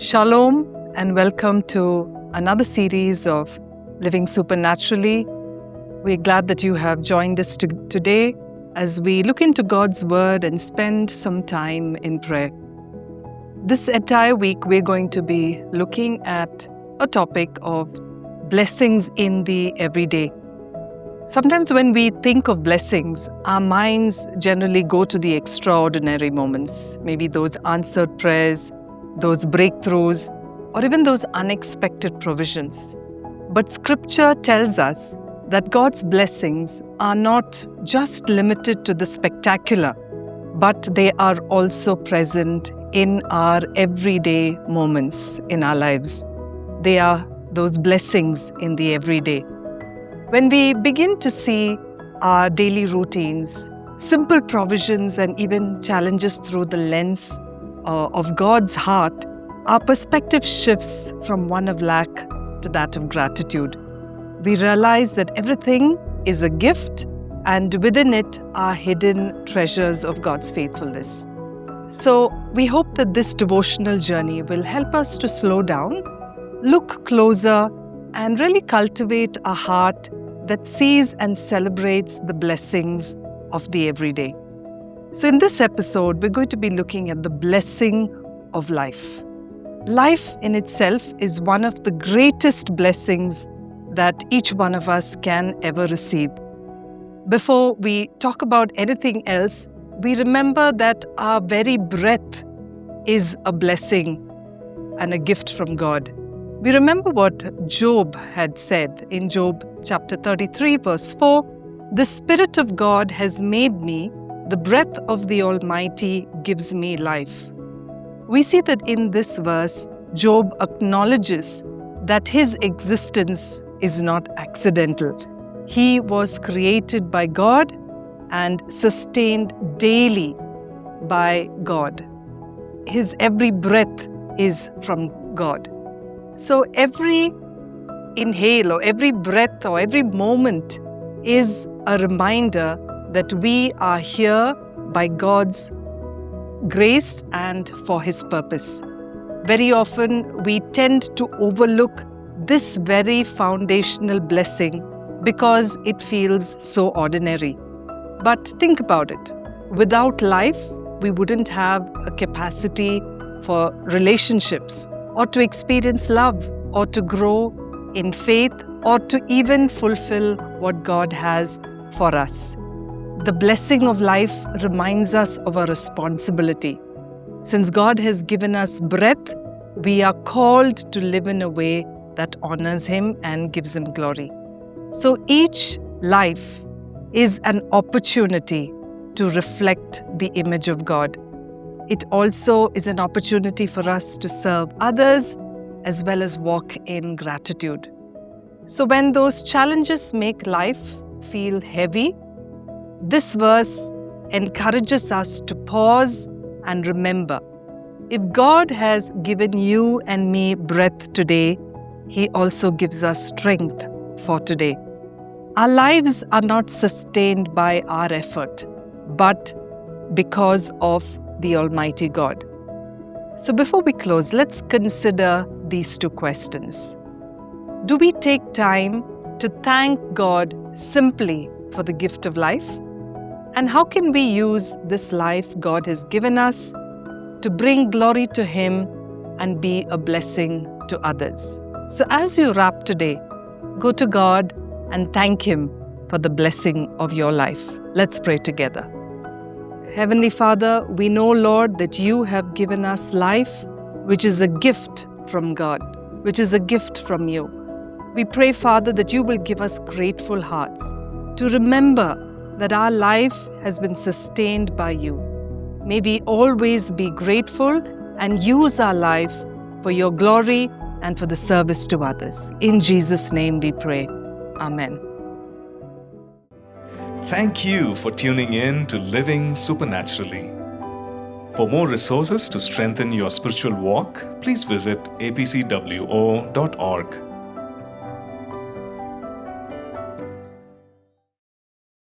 Shalom and welcome to another series of Living Supernaturally. We're glad that you have joined us today as we look into God's Word and spend some time in prayer. This entire week, we're going to be looking at a topic of blessings in the everyday. Sometimes when we think of blessings, our minds generally go to the extraordinary moments, maybe those answered prayers, those breakthroughs, or even those unexpected provisions. But Scripture tells us that God's blessings are not just limited to the spectacular, but they are also present in our everyday moments in our lives. They are those blessings in the everyday. When we begin to see our daily routines, simple provisions, and even challenges through the lens of God's heart, our perspective shifts from one of lack to that of gratitude. We realize that everything is a gift, and within it are hidden treasures of God's faithfulness. So we hope that this devotional journey will help us to slow down, look closer, and really cultivate a heart that sees and celebrates the blessings of the everyday. So in this episode, we're going to be looking at the blessing of life. Life in itself is one of the greatest blessings that each one of us can ever receive. Before we talk about anything else, we remember that our very breath is a blessing and a gift from God. We remember what Job had said in Job chapter 33, verse 4, "The Spirit of God has made me, the breath of the Almighty gives me life." We see that in this verse, Job acknowledges that his existence is not accidental. He was created by God and sustained daily by God. His every breath is from God. So every inhale or every breath or every moment is a reminder that we are here by God's grace and for His purpose. Very often we tend to overlook this very foundational blessing because it feels so ordinary. But think about it. Without life, we wouldn't have a capacity for relationships, or to experience love, or to grow in faith, or to even fulfill what God has for us. The blessing of life reminds us of our responsibility. Since God has given us breath, we are called to live in a way that honors Him and gives Him glory. So each life is an opportunity to reflect the image of God. It also is an opportunity for us to serve others as well as walk in gratitude. So when those challenges make life feel heavy, this verse encourages us to pause and remember, if God has given you and me breath today, He also gives us strength for today. Our lives are not sustained by our effort, but because of the Almighty God. So before we close, let's consider these two questions. Do we take time to thank God simply for the gift of life? And how can we use this life God has given us to bring glory to Him and be a blessing to others? So as you wrap today, go to God and thank Him for the blessing of your life. Let's pray together. Heavenly Father, we know, Lord, that You have given us life, which is a gift from God, which is a gift from You. We pray, Father, that You will give us grateful hearts to remember that our life has been sustained by You. May we always be grateful and use our life for Your glory and for the service to others. In Jesus' name we pray. Amen. Thank you for tuning in to Living Supernaturally. For more resources to strengthen your spiritual walk, please visit apcwo.org.